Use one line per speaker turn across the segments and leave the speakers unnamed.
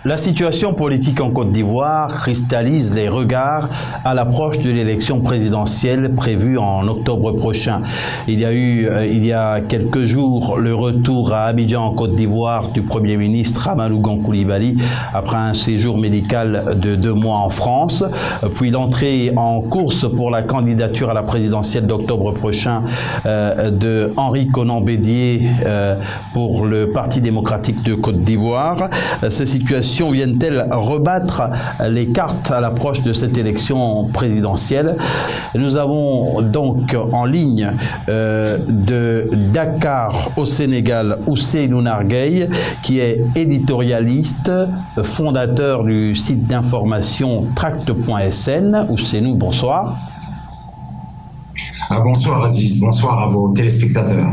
La situation politique en Côte d'Ivoire cristallise les regards à l'approche de l'élection présidentielle prévue en octobre prochain. Il y a eu, il y a quelques jours, le retour à Abidjan en Côte d'Ivoire du Premier ministre Amadou Gon Coulibaly après un séjour médical de 2 mois en France, puis l'entrée en course pour la candidature à la présidentielle d'octobre prochain de Henri Konan Bédié pour le Parti démocratique de Côte d'Ivoire. Ces situations viennent-elles rebattre les cartes à l'approche de cette élection présidentielle? Nous avons donc en ligne de Dakar au Sénégal Ousseynou Nargueil, qui est éditorialiste, fondateur du site d'information tract.sn. Ousseynou, bonsoir.
Bonsoir Aziz, bonsoir à vos téléspectateurs.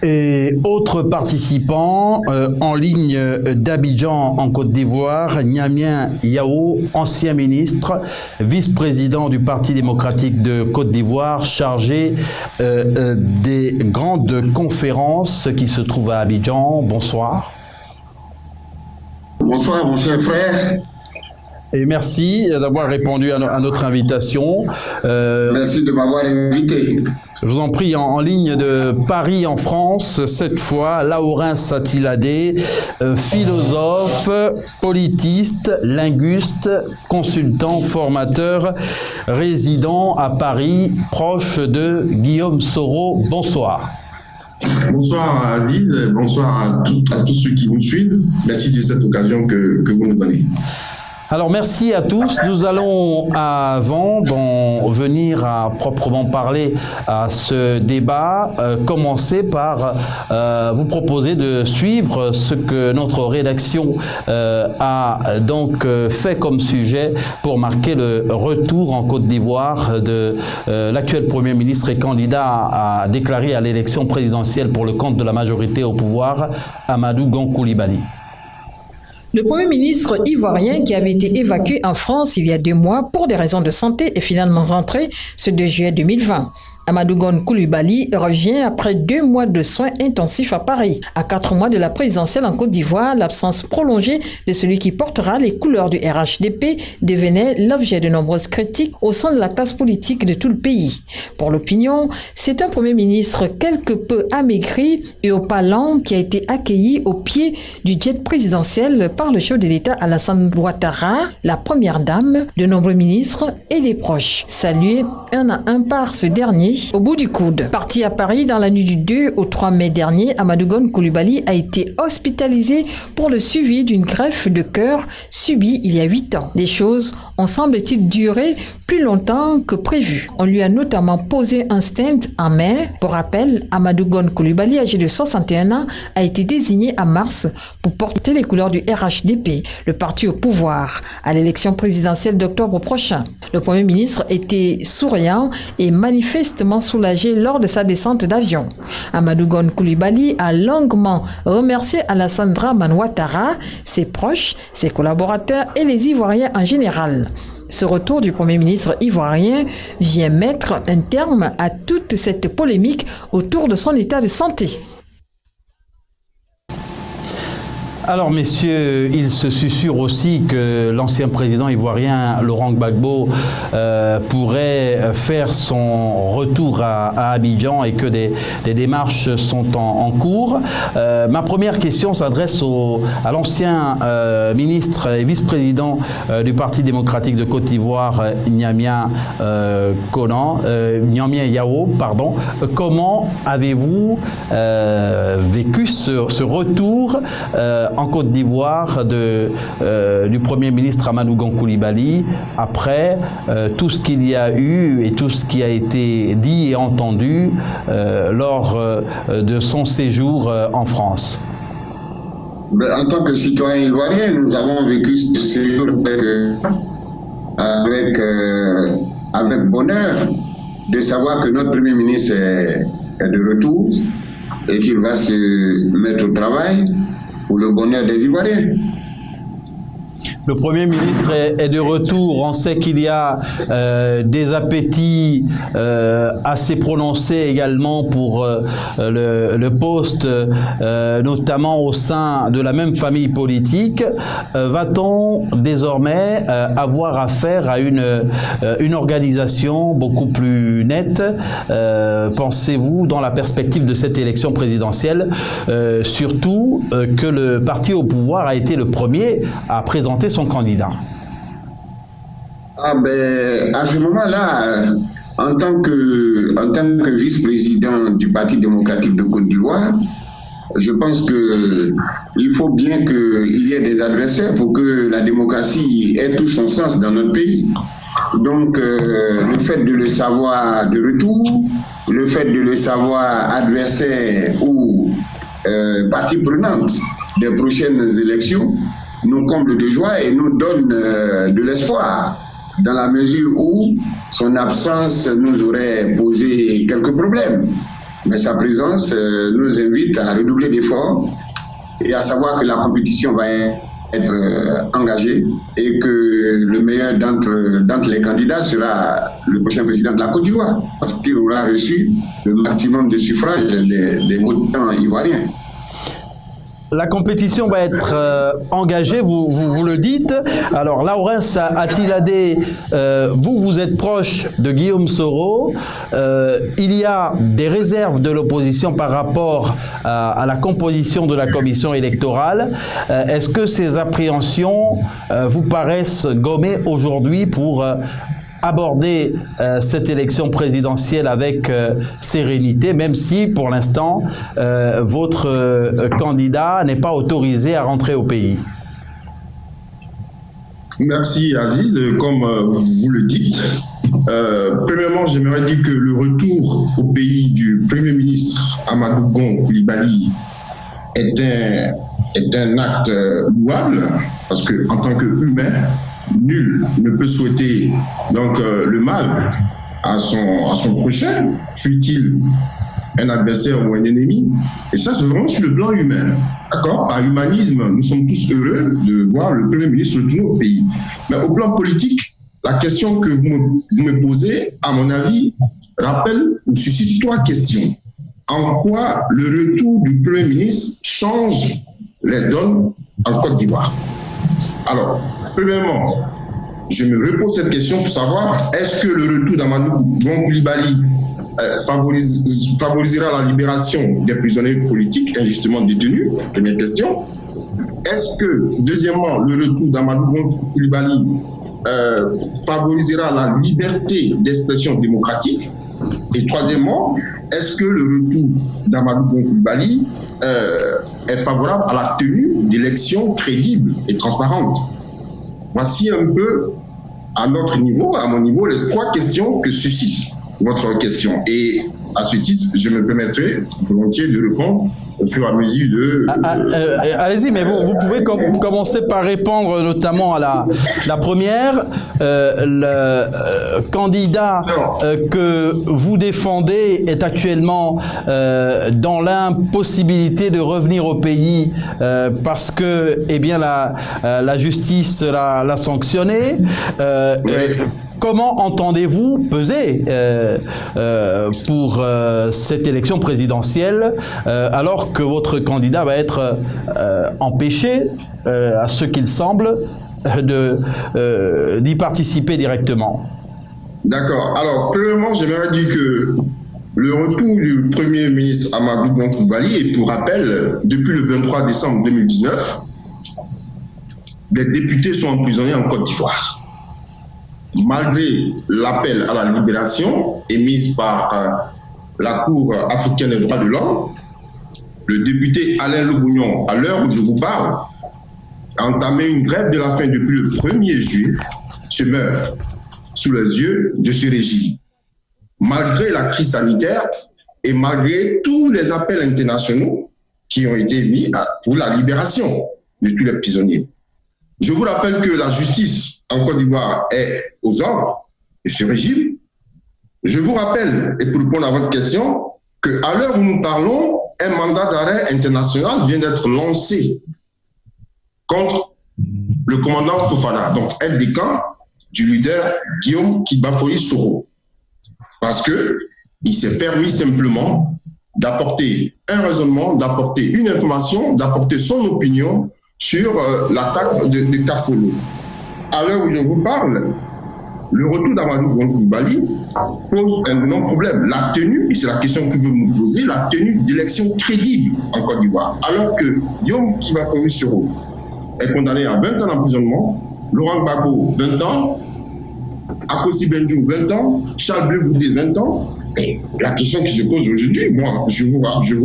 Et autres participants en ligne d'Abidjan en Côte d'Ivoire, Niamien Yao, ancien ministre, vice-président du Parti démocratique de Côte d'Ivoire, chargé des grandes conférences qui se trouvent à Abidjan. Bonsoir.
Bonsoir mon cher frère.
Et merci d'avoir répondu à notre invitation.
Merci de m'avoir invité.
Je vous en prie, en ligne de Paris en France, cette fois, Laurent Satiladé, philosophe, politiste, linguiste, consultant, formateur, résident à Paris, proche de Guillaume Soro. Bonsoir.
Bonsoir Aziz, bonsoir à tous ceux qui nous suivent. Merci de cette occasion que vous nous donnez.
Alors merci à tous. Nous allons, avant d'en venir à proprement parler à ce débat, commencer par vous proposer de suivre ce que notre rédaction a donc fait comme sujet pour marquer le retour en Côte d'Ivoire de l'actuel Premier ministre et candidat à déclarer à l'élection présidentielle pour le compte de la majorité au pouvoir, Amadou Gon Coulibaly.
Le Premier ministre ivoirien, qui avait été évacué en France il y a 2 mois pour des raisons de santé, est finalement rentré ce 2 juillet 2020. Amadou Gon Coulibaly revient après 2 mois de soins intensifs à Paris. À 4 mois de la présidentielle en Côte d'Ivoire, l'absence prolongée de celui qui portera les couleurs du RHDP devenait l'objet de nombreuses critiques au sein de la classe politique de tout le pays. Pour l'opinion, c'est un Premier ministre quelque peu amaigri et opalant qui a été accueilli au pied du jet présidentiel par le chef de l'État Alassane Ouattara, la première dame, de nombreux ministres et des proches. Salués un à un par ce dernier au bout du coude. Parti à Paris dans la nuit du 2 au 3 mai dernier, Amadou Gon Coulibaly a été hospitalisé pour le suivi d'une greffe de cœur subie il y a 8 ans. Les choses ont semble-t-il duré plus longtemps que prévu. On lui a notamment posé un stent en mai. Pour rappel, Amadou Gon Coulibaly, âgé de 61 ans, a été désigné en mars pour porter les couleurs du RHDP, le parti au pouvoir, à l'élection présidentielle d'octobre prochain. Le Premier ministre était souriant et manifestement soulagé lors de sa descente d'avion. Amadou Gon Coulibaly a longuement remercié Alassane Dramane Ouattara, ses proches, ses collaborateurs et les Ivoiriens en général. Ce retour du Premier ministre ivoirien vient mettre un terme à toute cette polémique autour de son état de santé.
Alors, messieurs, il se susurre aussi que l'ancien président ivoirien Laurent Gbagbo pourrait faire son retour à Abidjan et que des démarches sont en cours. Ma première question s'adresse à l'ancien ministre et vice-président du Parti démocratique de Côte d'Ivoire, Niamien Yao. Comment avez-vous vécu ce retour en Côte d'Ivoire du Premier ministre Amadou Gon Coulibaly après tout ce qu'il y a eu et tout ce qui a été dit et entendu lors de son séjour en France?
En tant que citoyen ivoirien, nous avons vécu ce séjour avec bonheur de savoir que notre Premier ministre est de retour et qu'il va se mettre au travail pour le bonheur des Ivoiriens.
Le Premier ministre est de retour. On sait qu'il y a des appétits assez prononcés également pour le poste, notamment au sein de la même famille politique. Va-t-on désormais avoir affaire à une organisation beaucoup plus nette, pensez-vous, dans la perspective de cette élection présidentielle, surtout que le parti au pouvoir a été le premier à présenter son candidat?
À ce moment-là, en tant que vice-président du Parti démocratique de Côte d'Ivoire, je pense qu'il faut bien qu'il y ait des adversaires pour que la démocratie ait tout son sens dans notre pays. Donc, le fait de le savoir de retour, le fait de le savoir adversaire ou partie prenante des prochaines élections nous comble de joie et nous donne de l'espoir, dans la mesure où son absence nous aurait posé quelques problèmes. Mais sa présence nous invite à redoubler d'efforts et à savoir que la compétition va être engagée et que le meilleur d'entre les candidats sera le prochain président de la Côte d'Ivoire, parce qu'il aura reçu le maximum de suffrages des votants ivoiriens.
La compétition va être engagée, vous le dites. Alors, Laurens Attiladé, vous êtes proche de Guillaume Soro. Il y a des réserves de l'opposition par rapport à la composition de la commission électorale. Est-ce que ces appréhensions vous paraissent gommées aujourd'hui pour aborder cette élection présidentielle avec sérénité, même si, pour l'instant, votre candidat n'est pas autorisé à rentrer au pays?
Merci Aziz. Comme vous le dites, premièrement, j'aimerais dire que le retour au pays du Premier ministre Amadou Gon Coulibaly est un acte louable, parce qu'en tant qu'humain, nul ne peut souhaiter donc le mal à son prochain, fût-il un adversaire ou un ennemi. Et ça, c'est vraiment sur le plan humain. D'accord? Par humanisme, nous sommes tous heureux de voir le Premier ministre retourner au pays. Mais au plan politique, la question que vous me posez, à mon avis, rappelle ou suscite trois questions. En quoi le retour du Premier ministre change les donnes en Côte d'Ivoire? Alors, premièrement, je me repose cette question pour savoir, est-ce que le retour d'Amadou Gon Coulibaly favorisera la libération des prisonniers politiques injustement détenus? Première question. Est-ce que, deuxièmement, le retour d'Amadou Gon Coulibaly favorisera la liberté d'expression démocratique? Et troisièmement, est-ce que le retour d'Amadou Gon Coulibaly est favorable à la tenue d'élections crédibles et transparentes? Voici un peu, à notre niveau, à mon niveau, les trois questions que suscite votre question. Et à ce titre, je me permettrai volontiers de répondre au fur et à mesure de...
Allez-y, mais vous pouvez commencer par répondre notamment à la première. Le candidat que vous défendez est actuellement dans l'impossibilité de revenir au pays parce que, eh bien, la justice l'a sanctionné. Comment entendez-vous peser pour cette élection présidentielle alors que votre candidat va être empêché, à ce qu'il semble, d'y participer directement?
D'accord. Alors, premièrement, j'aimerais dire que le retour du Premier ministre Amadou Gon Coulibaly, et pour rappel, depuis le 23 décembre 2019, des députés sont emprisonnés en Côte d'Ivoire. Malgré l'appel à la libération émise par la Cour africaine des droits de l'homme, le député Alain Lobougnon, à l'heure où je vous parle, a entamé une grève de la faim depuis le 1er juillet, se meurt sous les yeux de ce régime. Malgré la crise sanitaire et malgré tous les appels internationaux qui ont été mis pour la libération de tous les prisonniers. Je vous rappelle que la justice en Côte d'Ivoire est aux ordres de ce régime. Je vous rappelle, et pour répondre à votre question, qu'à l'heure où nous parlons, un mandat d'arrêt international vient d'être lancé contre le commandant Fofana, donc aide des camps du leader Guillaume Kibafori Soro. Parce qu'il s'est permis simplement d'apporter un raisonnement, d'apporter une information, d'apporter son opinion sur l'attaque de Kafolo. À l'heure où je vous parle, le retour d'Amadou Gon Coulibaly pose un énorme problème. La tenue, et c'est la question que vous me posez, la tenue d'élections crédibles en Côte d'Ivoire. Alors que Guillaume Kibafori Soro est condamné à 20 ans d'emprisonnement, Laurent Gbagbo 20 ans, Akossi Benjou 20 ans, Charles Bleu Goudé 20 ans. Et la question qui se pose aujourd'hui, moi, je vous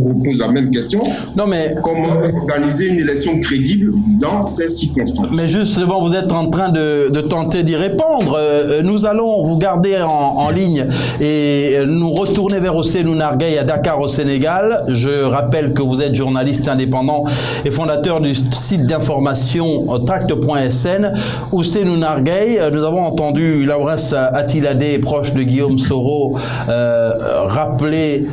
repose la même question.
Non, mais
comment organiser une élection crédible dans ces circonstances?
Mais justement, vous êtes en train de tenter d'y répondre. Nous allons vous garder en ligne et nous retourner vers Ousseynou Nargueï à Dakar au Sénégal. Je rappelle que vous êtes journaliste indépendant et fondateur du site d'information tract.sn. Ousseynou Nargueï, nous avons entendu Laurens Attiladé, proche de Guillaume Soro, rappeler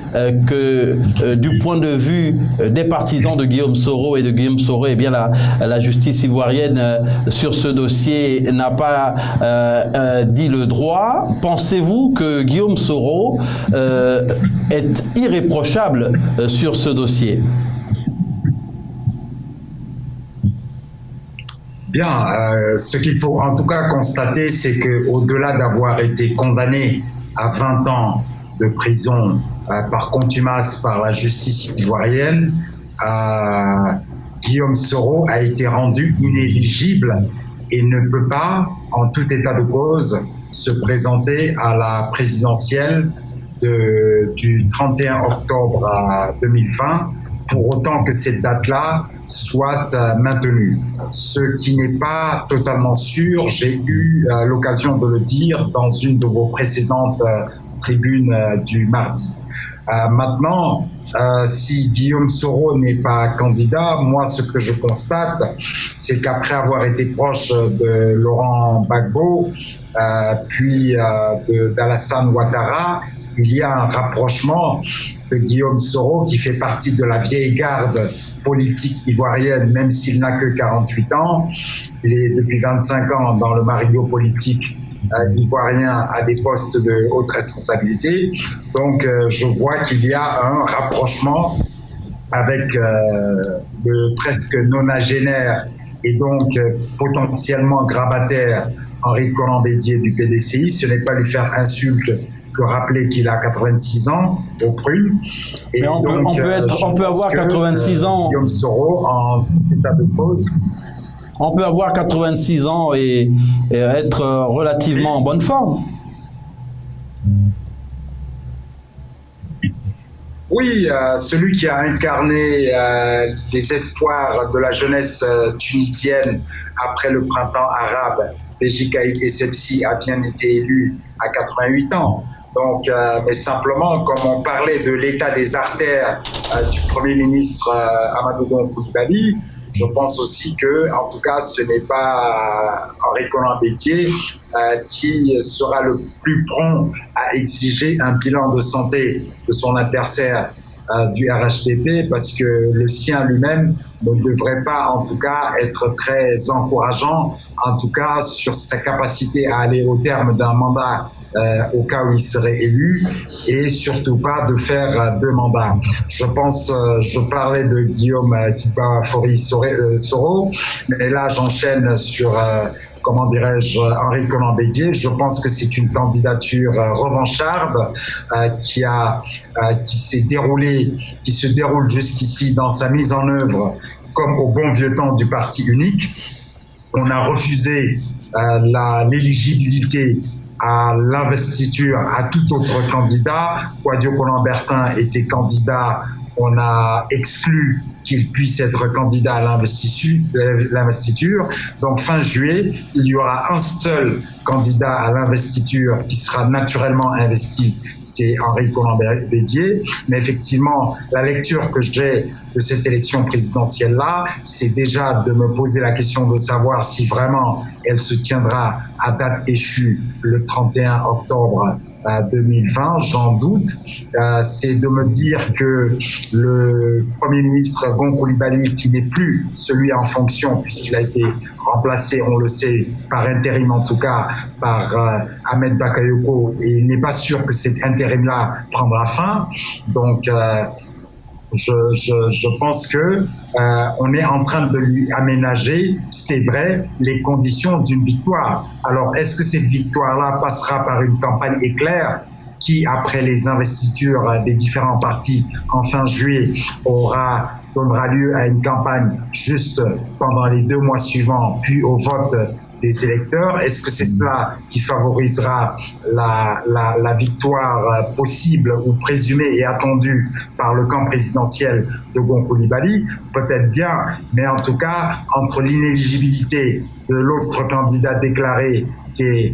que du point de vue des partisans de Guillaume Soro et de Guillaume Soro, eh bien la justice ivoirienne sur ce dossier n'a pas dit le droit. Pensez-vous que Guillaume Soro est irréprochable sur ce dossier?
Bien, ce qu'il faut en tout cas constater, c'est qu'au-delà d'avoir été condamné à 20 ans de prison par contumace par la justice ivoirienne, Guillaume Soro a été rendu inéligible et ne peut pas, en tout état de cause, se présenter à la présidentielle du 31 octobre 2020, pour autant que cette date-là soit maintenue. Ce qui n'est pas totalement sûr, j'ai eu l'occasion de le dire dans une de vos précédentes tribune du mardi. Maintenant, si Guillaume Soro n'est pas candidat, moi ce que je constate, c'est qu'après avoir été proche de Laurent Gbagbo, puis d'Alassane Ouattara, il y a un rapprochement de Guillaume Soro qui fait partie de la vieille garde politique ivoirienne, même s'il n'a que 48 ans. Il est depuis 25 ans dans le marigot politique ivoirien à des postes de haute responsabilité. Donc, je vois qu'il y a un rapprochement avec le presque nonagénaire et donc potentiellement grabataire Henri Konan Bédié du PDCI. Ce n'est pas lui faire insulte que rappeler qu'il a 86 ans au prunes. Et
mais on peut avoir 86 ans.
Guillaume Soro en état de cause.
On peut avoir 86 ans et être relativement en bonne forme.
Oui, celui qui a incarné les espoirs de la jeunesse tunisienne après le printemps arabe, Béji Caïd Essebsi, a bien été élu à 88 ans. Donc, mais simplement, comme on parlait de l'état des artères du Premier ministre Amadou Gon Coulibaly, je pense aussi que, en tout cas, ce n'est pas Henri Konan Bédié qui sera le plus prompt à exiger un bilan de santé de son adversaire du RHDP, parce que le sien lui-même ne devrait pas, en tout cas, être très encourageant, en tout cas, sur sa capacité à aller au terme d'un mandat au cas où il serait élu, et surtout pas de faire 2 mandats. Je pense, je parlais de Guillaume Kibafori Soro, mais là j'enchaîne sur, comment dirais-je, Henri Konan Bédié. Je pense que c'est une candidature revancharde qui se déroule jusqu'ici dans sa mise en œuvre comme au bon vieux temps du parti unique. On a refusé l'éligibilité à l'investiture à tout autre candidat. Kouadio Konan-Bertin était candidat, on a exclu qu'il puisse être candidat à l'investiture. Donc fin juillet, il y aura un seul candidat à l'investiture qui sera naturellement investi, c'est Henri Konan Bédié. Mais effectivement, la lecture que j'ai de cette élection présidentielle-là, c'est déjà de me poser la question de savoir si vraiment elle se tiendra à date échue le 31 octobre 2020, j'en doute. C'est de me dire que le Premier ministre Gon Coulibaly, qui n'est plus celui en fonction, puisqu'il a été remplacé, on le sait, par intérim en tout cas, par Ahmed Bakayoko, et il n'est pas sûr que cet intérim-là prendra fin. Donc, je pense que on est en train de lui aménager, c'est vrai, les conditions d'une victoire. Alors, est-ce que cette victoire-là passera par une campagne éclair qui, après les investitures des différents partis en fin juillet, donnera lieu à une campagne juste pendant les 2 mois suivants, puis au vote des électeurs? Est-ce que c'est cela qui favorisera la victoire possible ou présumée et attendue par le camp présidentiel de Gon Coulibaly? Peut-être bien, mais en tout cas, entre l'inéligibilité de l'autre candidat déclaré qui est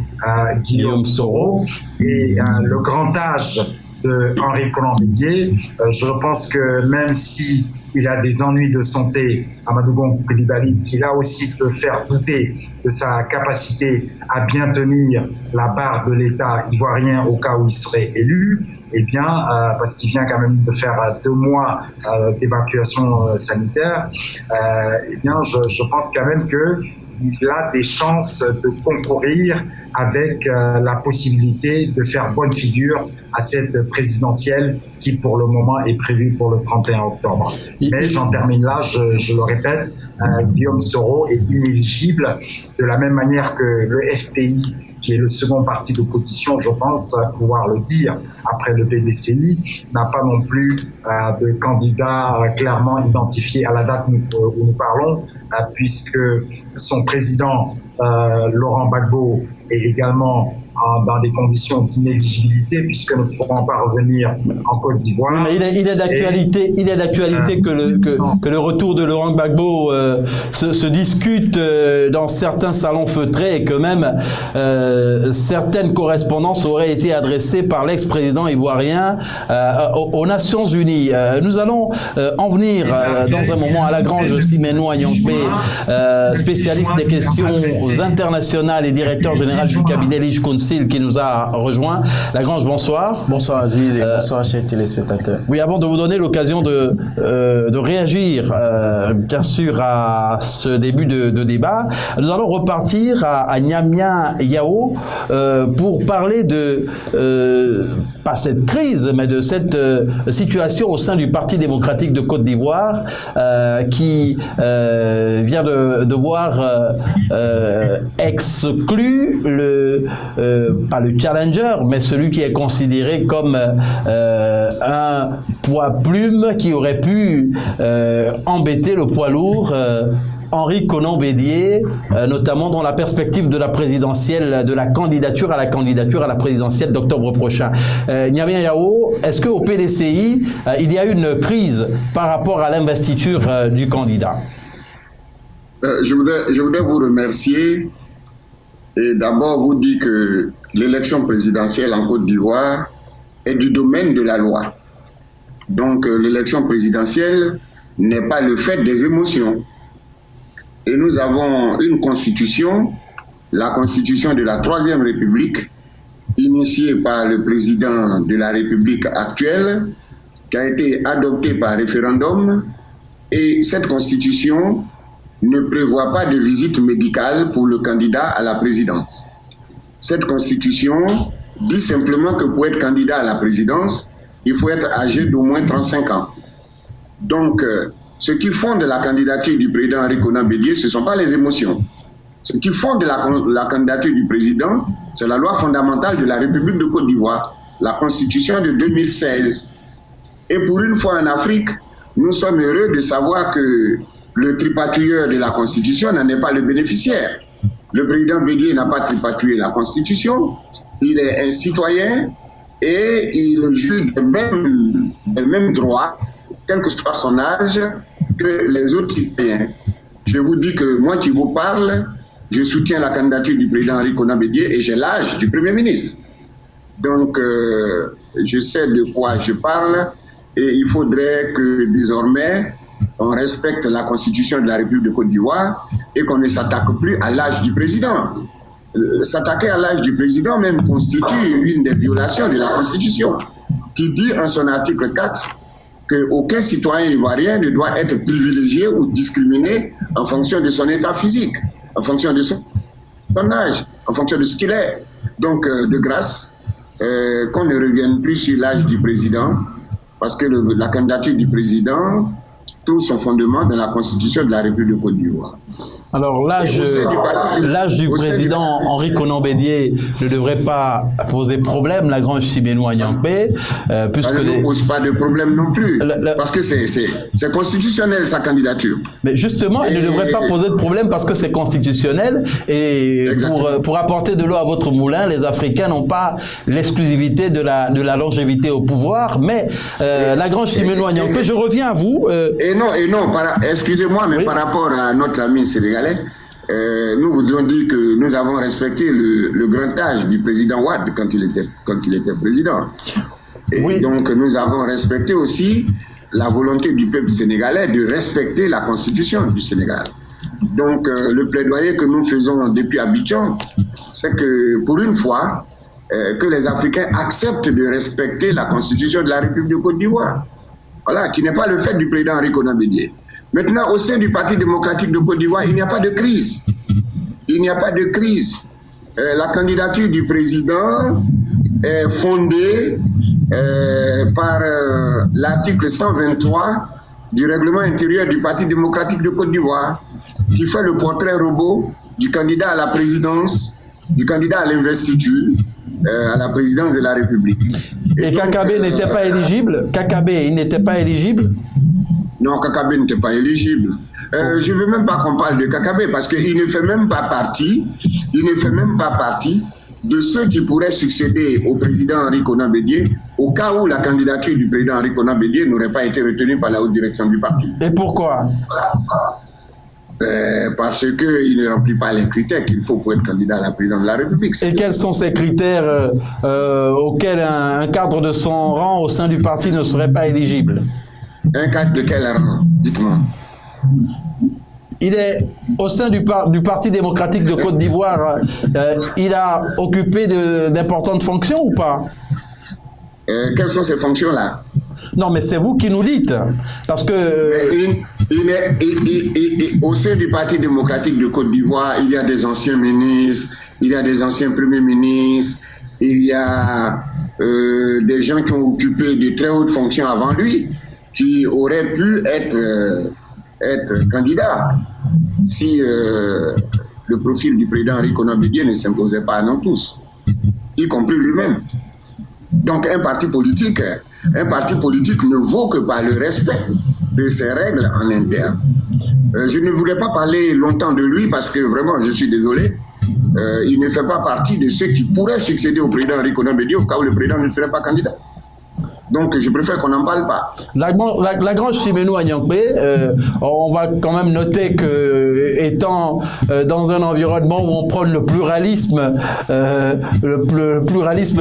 Guillaume Soro et le grand âge de Henri Konan Bédié, je pense que même si il a des ennuis de santé, Amadou Gon Coulibaly, qui là aussi peut faire douter de sa capacité à bien tenir la barre de l'État ivoirien au cas où il serait élu, eh bien, parce qu'il vient quand même de faire 2 mois d'évacuation sanitaire, eh bien, je pense quand même qu'il a des chances de concourir avec la possibilité de faire bonne figure à cette présidentielle qui, pour le moment, est prévue pour le 31 octobre. Mais j'en termine là, je le répète, Guillaume Soro est inéligible, de la même manière que le FPI, qui est le second parti d'opposition, je pense pouvoir le dire, après le PDCI, n'a pas non plus de candidat clairement identifié à la date où nous parlons, puisque son président, Laurent Gbagbo, est également dans des conditions d'inéligibilité, puisque nous ne pourrons pas revenir en Côte d'Ivoire.
Oui, mais il est d'actualité que le retour de Laurent Gbagbo se discute dans certains salons feutrés, et que même certaines correspondances auraient été adressées par l'ex-président ivoirien aux Nations Unies. Nous allons en venir dans un moment à Lagrange Simenou Agnonkpe, spécialiste des questions internationales et directeur général du cabinet Lige Council, qui nous a rejoint. Lagrange, bonsoir.
Bonsoir Aziz et bonsoir chers téléspectateurs.
Oui, avant de vous donner l'occasion de réagir, bien sûr, à ce début de débat, nous allons repartir à Nyamia Yao pour parler de, pas cette crise, mais de cette situation au sein du Parti démocratique de Côte d'Ivoire qui vient de voir exclu pas le challenger, mais celui qui est considéré comme un poids plume qui aurait pu embêter le poids lourd Henri Konan Bédié, notamment dans la perspective de la présidentielle, de la candidature à la présidentielle d'octobre prochain. Nyamia Yao, est-ce qu'au PDCI, il y a une crise par rapport à l'investiture du candidat?
Je voudrais vous remercier et d'abord vous dire que l'élection présidentielle en Côte d'Ivoire est du domaine de la loi. Donc l'élection présidentielle n'est pas le fait des émotions. Et nous avons une constitution, la constitution de la Troisième République, initiée par le président de la République actuelle, qui a été adoptée par référendum. Et cette constitution ne prévoit pas de visite médicale pour le candidat à la présidence. Cette constitution dit simplement que pour être candidat à la présidence, il faut être âgé d'au moins 35 ans. Donc, ce qui fonde la candidature du président Henri Konan Bédié, ce ne sont pas les émotions. Ce qui fonde la candidature du président, c'est la loi fondamentale de la République de Côte d'Ivoire, la Constitution de 2016. Et pour une fois en Afrique, nous sommes heureux de savoir que le tripatouilleur de la Constitution n'en est pas le bénéficiaire. Le président Bédié n'a pas tripatouillé la Constitution, il est un citoyen et il joue des mêmes droits, quel que soit son âge, que les autres citoyens. Je vous dis que moi qui vous parle, je soutiens la candidature du président Henri Konan Bédié et j'ai l'âge du Premier ministre. Donc, je sais de quoi je parle et il faudrait que désormais on respecte la constitution de la République de Côte d'Ivoire et qu'on ne s'attaque plus à l'âge du président. S'attaquer à l'âge du président même constitue une des violations de la Constitution, qui dit en son article 4 qu'aucun citoyen ivoirien ne doit être privilégié ou discriminé en fonction de son état physique, en fonction de son âge, en fonction de ce qu'il est. Donc, de grâce, qu'on ne revienne plus sur l'âge du président, parce que la candidature du président trouve son fondement dans la Constitution de la République de Côte d'Ivoire.
Alors l'âge du président Henri Konan Bédié ne devrait pas poser problème, Lagrange Simenou Agnangbé, puisque
ça ne pose pas de problème non plus, parce que c'est constitutionnel sa candidature.
Mais justement, il ne devrait pas poser de problème parce que c'est constitutionnel et pour apporter de l'eau à votre moulin, les Africains n'ont pas l'exclusivité de la longévité au pouvoir, mais Lagrange Simenou Agnangbé, je reviens à vous. Excusez-moi, mais oui. Par rapport à notre ami sénégalais, nous voudrions dire que nous avons respecté le grand âge du président Wade quand il était président. Et oui. Donc nous avons respecté aussi la volonté du peuple sénégalais de respecter la constitution du Sénégal. Donc le plaidoyer que nous faisons depuis Abidjan, c'est que pour une fois, que les Africains acceptent de respecter la constitution de la République de Côte d'Ivoire. Voilà, qui n'est pas le fait du président Henri Konan Bédié. Maintenant, au sein du Parti démocratique de Côte d'Ivoire, il n'y a pas de crise. Il n'y a pas de crise. La candidature du président est fondée par l'article 123 du règlement intérieur du Parti démocratique de Côte d'Ivoire, qui fait le portrait robot du candidat à la présidence, du candidat à l'investiture, à la présidence de la République. Et Kakabe n'était pas éligible? Kakabe, il n'était pas éligible?
Non, Kakabe n'était pas éligible. Je ne veux même pas qu'on parle de Kakabe parce qu'il ne fait même pas partie, de ceux qui pourraient succéder au président Henri Konan Bédié au cas où la candidature du président Henri Konan Bédié n'aurait pas été retenue par la haute direction du parti.
Et pourquoi?
Parce qu'il ne remplit pas les critères qu'il faut pour être candidat à la présidence de la République.
Et quels sont ces critères auxquels un cadre de son rang au sein du parti ne serait pas éligible?
Un cadre de quel rang? Dites-moi.
Il est au sein du Parti démocratique de Côte d'Ivoire. Il a occupé d'importantes fonctions ou pas?
Quelles sont ces fonctions-là?
Non, mais c'est vous qui nous dites. Parce que...
au sein du Parti démocratique de Côte d'Ivoire, il y a des anciens ministres, il y a des anciens premiers ministres, il y a des gens qui ont occupé de très hautes fonctions avant lui, qui auraient pu être candidats si le profil du président Henri Konan Bédié ne s'imposait pas à nous tous, y compris lui-même. Donc un parti politique ne vaut que par le respect de ses règles en interne. Je ne voulais pas parler longtemps de lui parce que vraiment, je suis désolé, il ne fait pas partie de ceux qui pourraient succéder au président Henri Konan Bédié au cas où le président ne serait pas candidat. Donc, je préfère qu'on n'en parle pas.
Lagrange Simenou Agnangbé, on va quand même noter que, étant dans un environnement où on prône le pluralisme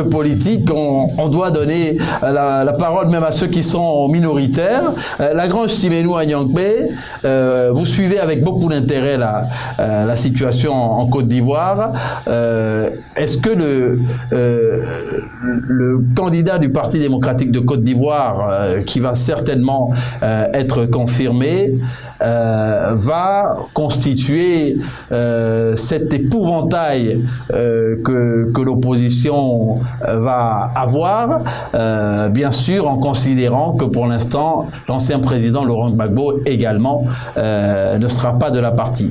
politique, on doit donner la parole même à ceux qui sont minoritaires. Lagrange Simenou Agnangbé, vous suivez avec beaucoup d'intérêt la situation en Côte d'Ivoire. Est-ce que le candidat du Parti démocratique de Côte d'Ivoire, qui va certainement être confirmé, va constituer cet épouvantail que l'opposition va avoir, bien sûr en considérant que pour l'instant l'ancien président Laurent Gbagbo également ne sera pas de la partie.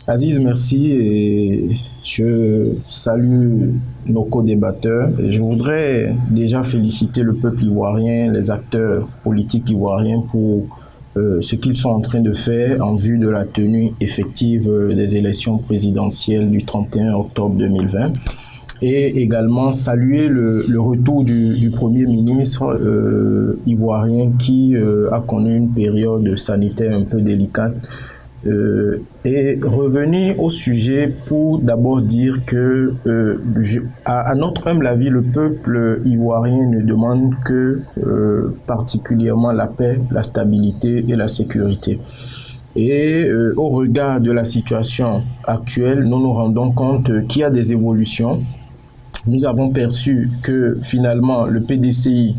Aziz, merci et je salue nos co-débatteurs. Je voudrais déjà féliciter le peuple ivoirien, les acteurs politiques ivoiriens pour ce qu'ils sont en train de faire en vue de la tenue effective des élections présidentielles du 31 octobre 2020. Et également saluer le retour du Premier ministre ivoirien qui a connu une période sanitaire un peu délicate Et revenir au sujet pour d'abord dire que, à notre humble avis, le peuple ivoirien ne demande que particulièrement la paix, la stabilité et la sécurité. Et au regard de la situation actuelle, nous nous rendons compte qu'il y a des évolutions. Nous avons perçu que finalement le PDCI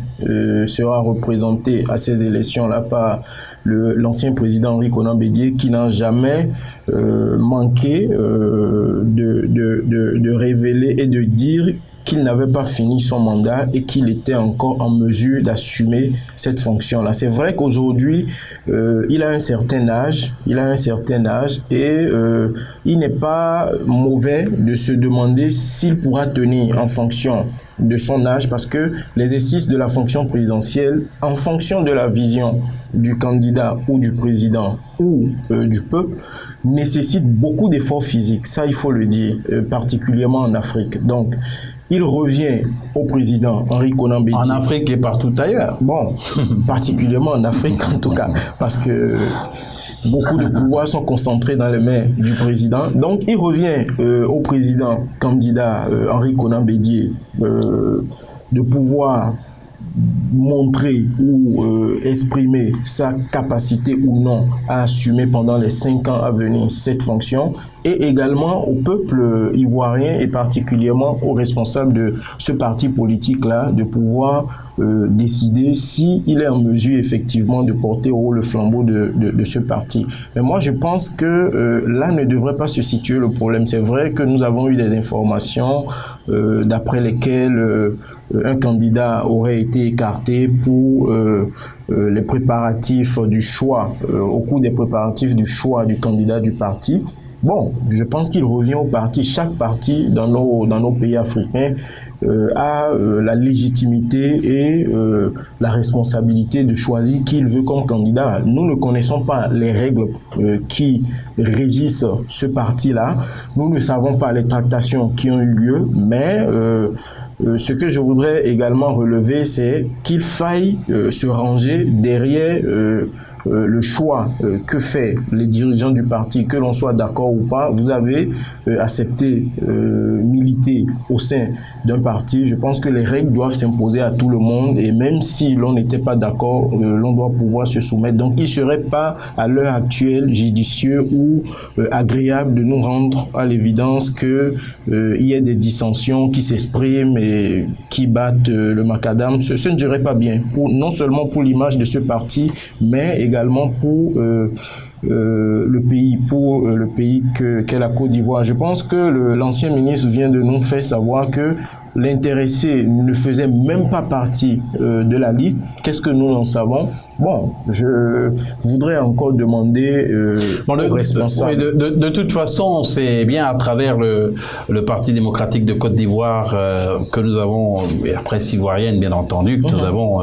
sera représenté à ces élections-là par l'ancien président Henri Konan Bédié, qui n'a jamais manqué de révéler et de dire qu'il n'avait pas fini son mandat et qu'il était encore en mesure d'assumer cette fonction-là. C'est vrai qu'aujourd'hui, il a un certain âge, et il n'est pas mauvais de se demander s'il pourra tenir en fonction de son âge, parce que l'exercice de la fonction présidentielle, en fonction de la vision du candidat ou du président ou du peuple, nécessite beaucoup d'efforts physiques. Ça, il faut le dire, particulièrement en Afrique. Donc, il revient au président Henri Konan Bédié.
En Afrique et partout ailleurs.
Bon, particulièrement en Afrique en tout cas, parce que beaucoup de pouvoirs sont concentrés dans les mains du président. Donc, il revient au président candidat Henri Konan Bédié de pouvoir montrer ou exprimer sa capacité ou non à assumer pendant les 5 ans à venir cette fonction, et également au peuple ivoirien et particulièrement aux responsables de ce parti politique-là de pouvoir décider s'il est en mesure effectivement de porter au haut le flambeau de ce parti. Mais moi je pense que là ne devrait pas se situer le problème. C'est vrai que nous avons eu des informations d'après lesquelles un candidat aurait été écarté pour les préparatifs du choix, au cours des préparatifs du choix du candidat du parti. Bon, je pense qu'il revient au parti. Chaque parti dans nos pays africains a la légitimité et la responsabilité de choisir qui il veut comme candidat. Nous ne connaissons pas les règles qui régissent ce parti-là. Nous ne savons pas les tractations qui ont eu lieu, mais ce que je voudrais également relever, c'est qu'il faille se ranger derrière le choix que fait les dirigeants du parti, que l'on soit d'accord ou pas. Vous avez accepté militer au sein d'un parti. Je pense que les règles doivent s'imposer à tout le monde, et même si l'on n'était pas d'accord, l'on doit pouvoir se soumettre. Donc il ne serait pas à l'heure actuelle judicieux ou agréable de nous rendre à l'évidence que il y ait des dissensions qui s'expriment et qui battent le macadam. Ce ne serait pas bien, non seulement pour l'image de ce parti, mais également pour le pays qu'est la Côte d'Ivoire. Je pense que l'ancien ministre vient de nous faire savoir que l'intéressé ne faisait même pas partie de la liste. Qu'est-ce que nous en savons? Bon, je voudrais encore demander aux responsables.
De toute façon, c'est bien à travers le Parti démocratique de Côte d'Ivoire que nous avons, et la presse ivoirienne bien entendu, que nous avons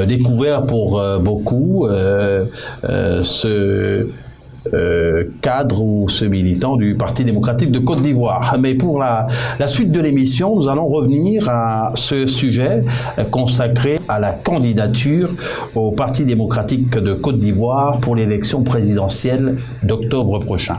découvert pour beaucoup ce cadre ou ce militant du Parti démocratique de Côte d'Ivoire. Mais pour la suite de l'émission, nous allons revenir à ce sujet consacré à la candidature au Parti démocratique de Côte d'Ivoire pour l'élection présidentielle d'octobre prochain.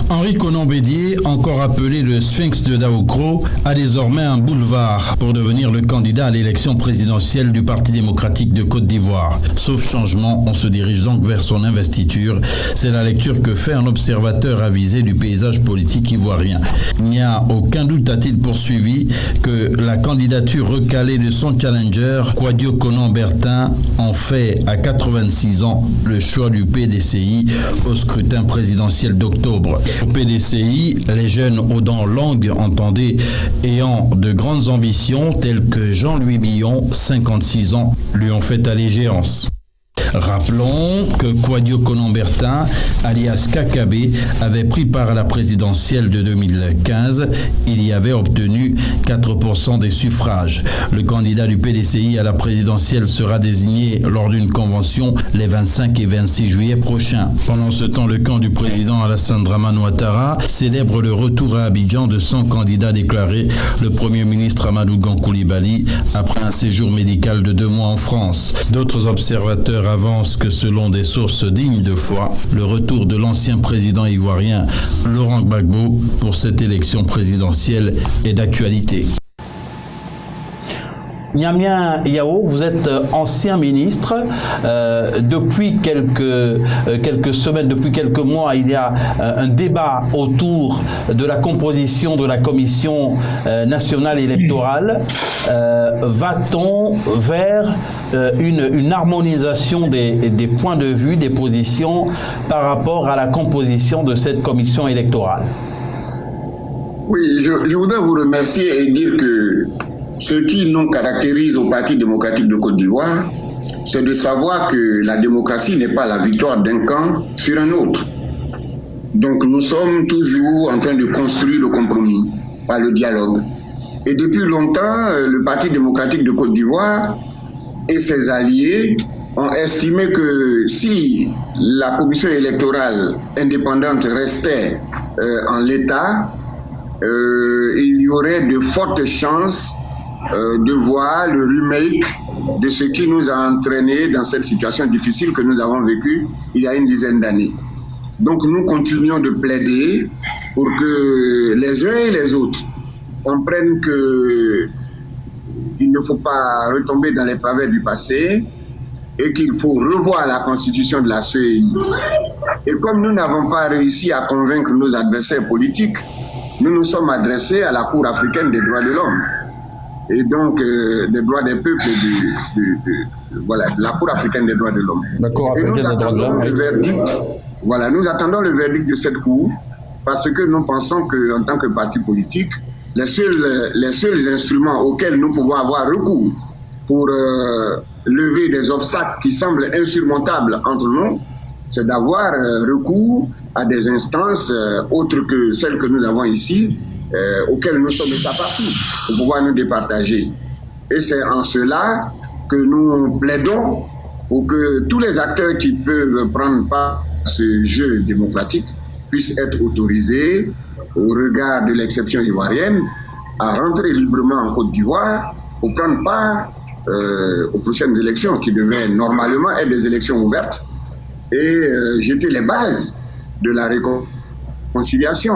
Henri Konan Bédié, encore appelé le Sphinx de Daokro, a désormais un boulevard pour devenir le candidat à l'élection présidentielle du Parti démocratique de Côte d'Ivoire. Sauf changement, on se dirige donc vers son investiture. C'est la lecture que fait un observateur avisé du paysage politique ivoirien. Il n'y a aucun doute, a-t-il poursuivi, que la candidature recalée de son challenger, Kouadio Konan Bertin, en fait à 86 ans le choix du PDCI au scrutin présidentiel d'octobre. Au PDCI, les jeunes aux dents longues, entendez, ayant de grandes ambitions, tels que Jean-Louis Billon, 56 ans, lui ont fait allégeance. Rappelons que Kouadio Konan Bertin, alias Kakabe, avait pris part à la présidentielle de 2015. Il y avait obtenu 4% des suffrages. Le candidat du PDCI à la présidentielle sera désigné lors d'une convention les 25 et 26 juillet prochains. Pendant ce temps, le camp du président Alassane Dramane Ouattara célèbre le retour à Abidjan de son candidat déclaré, le Premier ministre Amadou Gon Coulibaly, après un séjour médical de 2 mois en France. D'autres observateurs avancent avance que selon des sources dignes de foi, le retour de l'ancien président ivoirien Laurent Gbagbo pour cette élection présidentielle est d'actualité. Niamien Yao, vous êtes ancien ministre. Depuis quelques semaines, depuis quelques mois, il y a un débat autour de la composition de la Commission nationale électorale. Va-t-on vers une harmonisation des points de vue, des positions par rapport à la composition de cette commission électorale?
Oui, je voudrais vous remercier et dire que ce qui nous caractérise au Parti démocratique de Côte d'Ivoire, c'est de savoir que la démocratie n'est pas la victoire d'un camp sur un autre. Donc nous sommes toujours en train de construire le compromis par le dialogue. Et depuis longtemps, le Parti démocratique de Côte d'Ivoire et ses alliés ont estimé que si la commission électorale indépendante restait en l'état, il y aurait de fortes chances de voir le remake de ce qui nous a entraîné dans cette situation difficile que nous avons vécue il y a une dizaine d'années. Donc nous continuons de plaider pour que les uns et les autres comprennent qu'il ne faut pas retomber dans les travers du passé et qu'il faut revoir la constitution de la CEI. Et comme nous n'avons pas réussi à convaincre nos adversaires politiques, nous nous sommes adressés à la Cour africaine des droits de l'homme. Et donc des droits des peuples voilà, la Cour africaine des droits de l'homme. Et nous attendons le verdict. Voilà, nous attendons le verdict de cette Cour parce que nous pensons qu'en tant que parti politique, les seuls instruments auxquels nous pouvons avoir recours pour lever des obstacles qui semblent insurmontables entre nous, c'est d'avoir recours à des instances autres que celles que nous avons ici, auxquelles nous sommes état partis, pour pouvoir nous départager. Et c'est en cela que nous plaidons pour que tous les acteurs qui peuvent prendre part à ce jeu démocratique puissent être autorisés, au regard de l'exception ivoirienne, à rentrer librement en Côte d'Ivoire pour prendre part aux prochaines élections qui devaient normalement être des élections ouvertes et jeter les bases de la réconciliation.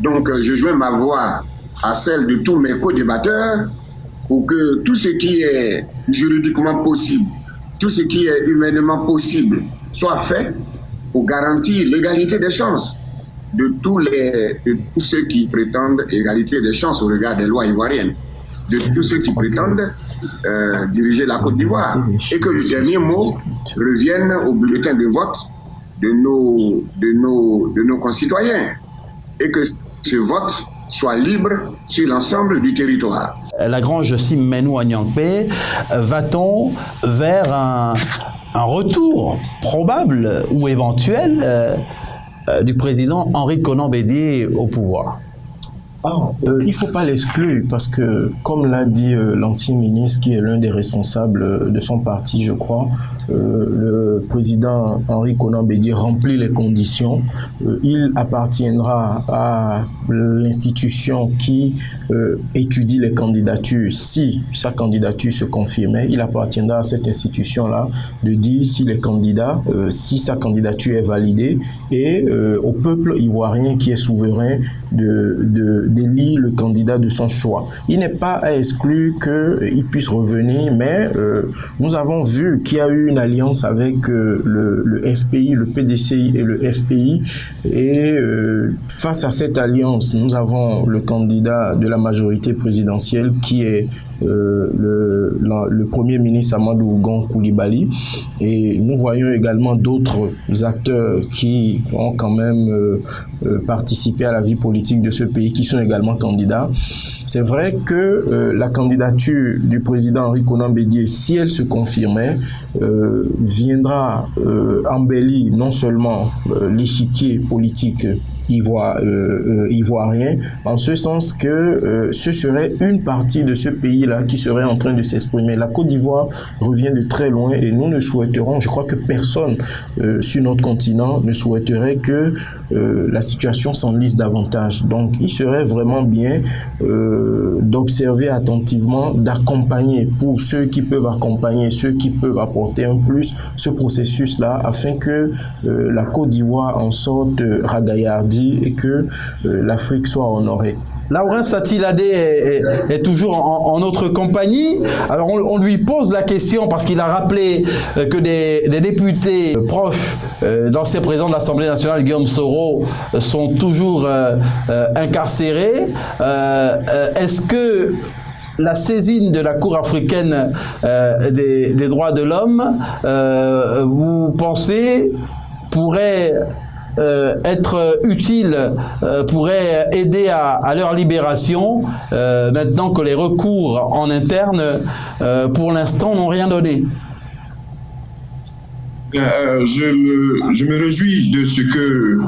Donc je joins ma voix à celle de tous mes co-débatteurs pour que tout ce qui est juridiquement possible, tout ce qui est humainement possible soit fait pour garantir l'égalité des chances de tous ceux qui prétendent égalité des chances au regard des lois ivoiriennes, de tous ceux qui prétendent diriger la Côte d'Ivoire, et que le dernier mot revienne au bulletin de vote de nos concitoyens, et que ce vote soit libre sur l'ensemble du territoire.
Lagrange Simenou Agnampe, va-t-on vers un retour probable ou éventuel du président Henri Konan Bédié au pouvoir?
Il ne faut pas l'exclure parce que, comme l'a dit l'ancien ministre qui est l'un des responsables de son parti, je crois, le président Henri Konan Bédié remplit les conditions. Il appartiendra à l'institution qui étudie les candidatures. Si sa candidature se confirmait, il appartiendra à cette institution-là de dire si les candidats, si sa candidature est validée, et au peuple ivoirien qui est souverain d'élire le candidat de son choix. Il n'est pas à exclure qu'il puisse revenir, mais nous avons vu qu'il y a eu une alliance avec le FPI, le PDCI et le FPI, et face à cette alliance, nous avons le candidat de la majorité présidentielle qui est le premier ministre Amadou Gon Coulibaly, et nous voyons également d'autres acteurs qui ont quand même participé à la vie politique de ce pays qui sont également candidats. C'est vrai que la candidature du président Henri Konan Bédié, si elle se confirmait, viendra embellir non seulement l'échiquier politique ivoirien, en ce sens que ce serait une partie de ce pays-là qui serait en train de s'exprimer. La Côte d'Ivoire revient de très loin et nous ne souhaiterons, je crois que personne sur notre continent ne souhaiterait que la situation s'enlise davantage. Donc il serait vraiment bien d'observer attentivement, d'accompagner pour ceux qui peuvent accompagner, ceux qui peuvent apporter un plus, ce processus-là, afin que la Côte d'Ivoire en sorte ragaillardie et que l'Afrique soit honorée.
Laurens Atiladé est toujours en notre compagnie. Alors on lui pose la question parce qu'il a rappelé que des députés proches d'ancien président de l'Assemblée nationale, Guillaume Soro, sont toujours incarcérés. Est-ce que la saisine de la Cour africaine des droits de l'homme, vous pensez, pourrait être utile, pourrait aider à leur libération, maintenant que les recours en interne, pour l'instant, n'ont rien donné?
Je me réjouis de ce que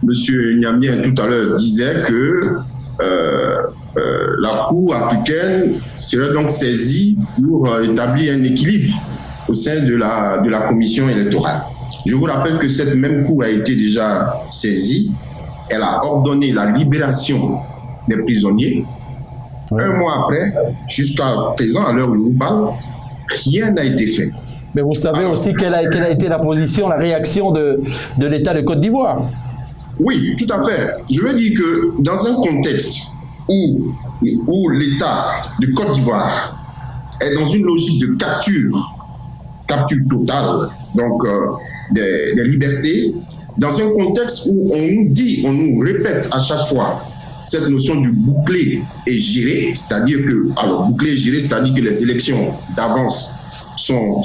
M. Niamien tout à l'heure disait, que la Cour africaine serait donc saisie pour établir un équilibre au sein de la commission électorale. Je vous rappelle que cette même Cour a été déjà saisie. Elle a ordonné la libération des prisonniers. Ouais. Un mois après, jusqu'à présent, à l'heure où je vous parle, rien n'a été fait.
Mais vous savez aussi quelle a été la position, la réaction de l'État de Côte d'Ivoire?
Oui, tout à fait. Je veux dire que dans un contexte où l'État de Côte d'Ivoire est dans une logique de capture totale, donc des libertés, dans un contexte où on nous répète à chaque fois cette notion du bouclé et géré, c'est-à-dire que, alors bouclé et géré, c'est-à-dire que les élections d'avance sont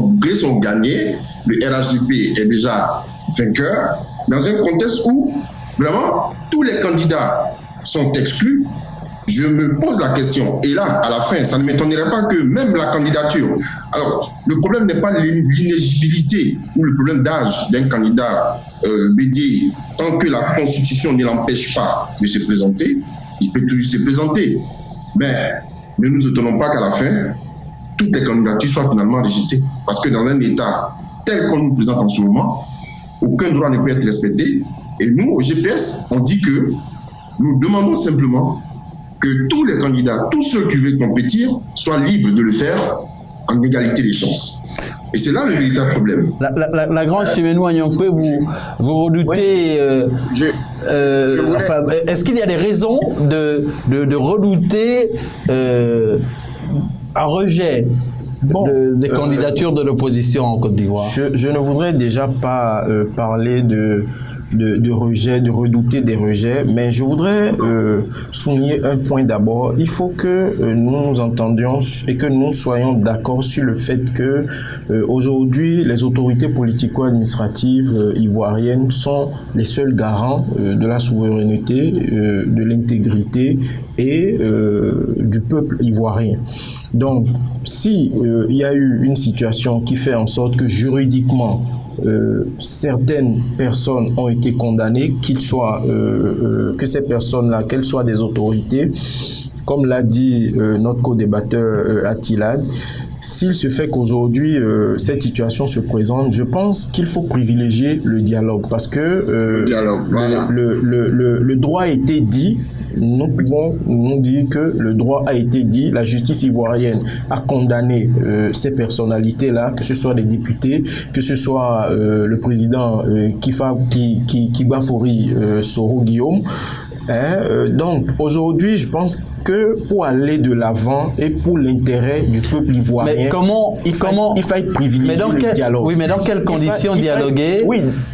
bouclées, sont gagnées, le RHDP est déjà vainqueur, dans un contexte où vraiment tous les candidats sont exclus. Je me pose la question, et là, à la fin, ça ne m'étonnerait pas que même la candidature... Alors, le problème n'est pas l'inéligibilité ou le problème d'âge d'un candidat BD. Tant que la Constitution ne l'empêche pas de se présenter, il peut toujours se présenter. Mais ne nous étonnons pas qu'à la fin, toutes les candidatures soient finalement rejetées. Parce que dans un État tel qu'on nous présente en ce moment, aucun droit ne peut être respecté. Et nous, au GPS, on dit que nous demandons simplement que tous les candidats, tous ceux qui veulent compétir, soient libres de le faire en égalité des chances. Et c'est là le véritable problème.
La grande Chimène Wanyongpe, vous redoutez... enfin, est-ce qu'il y a des raisons de redouter un rejet des candidatures de l'opposition en Côte d'Ivoire?
Je ne voudrais déjà pas parler de rejet, de redouter des rejets, mais je voudrais souligner un point d'abord. Il faut que nous nous entendions et que nous soyons d'accord sur le fait que aujourd'hui, les autorités politico-administratives ivoiriennes sont les seuls garants de la souveraineté, de l'intégrité et du peuple ivoirien. Donc, si il y a eu une situation qui fait en sorte que juridiquement certaines personnes ont été condamnées, qu'ils soient que ces personnes-là, qu'elles soient des autorités, comme l'a dit notre co-débatteur Attilad, s'il se fait qu'aujourd'hui cette situation se présente, je pense qu'il faut privilégier le dialogue parce que le droit a été dit. Nous pouvons nous dire que le droit a été dit, la justice ivoirienne a condamné ces personnalités-là, que ce soit des députés, que ce soit le président Kiba Fori Soro Guillaume. Donc aujourd'hui, je pense que pour aller de l'avant et pour l'intérêt du peuple ivoirien,
mais il faut privilégier le dialogue. Oui, mais dans quelles conditions dialoguer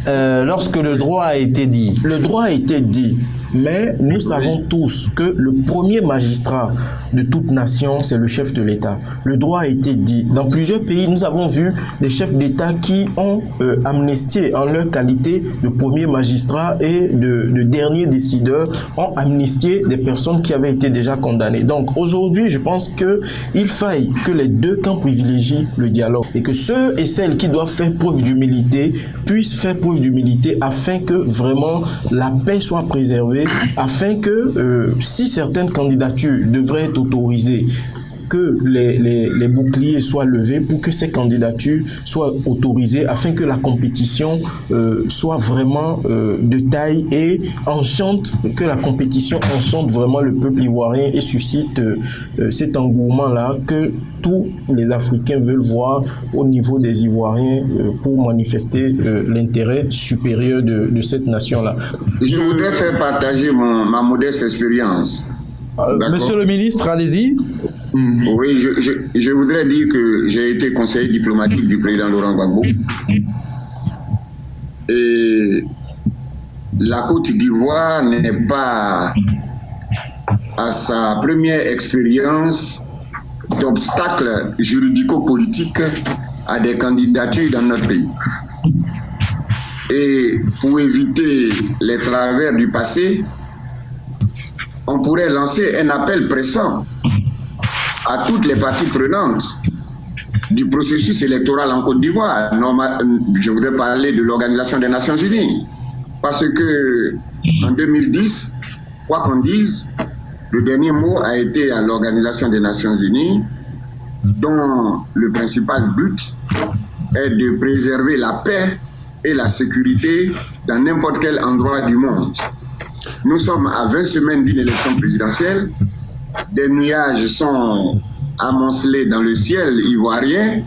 lorsque le droit a été dit?
Le droit a été dit. Mais nous savons tous que le premier magistrat de toute nation, c'est le chef de l'État. Le droit a été dit. Dans plusieurs pays, nous avons vu des chefs d'État qui ont amnistié en leur qualité de premier magistrat et de dernier décideur, ont amnistié des personnes qui avaient été déjà condamné. Donc aujourd'hui, je pense qu'il faille que les deux camps privilégient le dialogue et que ceux et celles qui doivent faire preuve d'humilité puissent faire preuve d'humilité afin que vraiment la paix soit préservée, afin que si certaines candidatures devraient être autorisées, que les boucliers soient levés pour que ces candidatures soient autorisées afin que la compétition soit vraiment de taille et enchante, que la compétition enchante vraiment le peuple ivoirien et suscite cet engouement-là que tous les Africains veulent voir au niveau des Ivoiriens pour manifester l'intérêt supérieur de cette nation-là.
Je voudrais faire partager ma modeste expérience.
Monsieur le ministre, allez-y.
Oui, je voudrais dire que j'ai été conseiller diplomatique du président Laurent Gbagbo. Et la Côte d'Ivoire n'est pas à sa première expérience d'obstacles juridico-politiques à des candidatures dans notre pays. Et pour éviter les travers du passé, on pourrait lancer un appel pressant à toutes les parties prenantes du processus électoral en Côte d'Ivoire. Je voudrais parler de l'Organisation des Nations Unies. Parce que en 2010, quoi qu'on dise, le dernier mot a été à l'Organisation des Nations Unies, dont le principal but est de préserver la paix et la sécurité dans n'importe quel endroit du monde. Nous sommes à 20 semaines d'une élection présidentielle. Des nuages sont amoncelés dans le ciel ivoirien.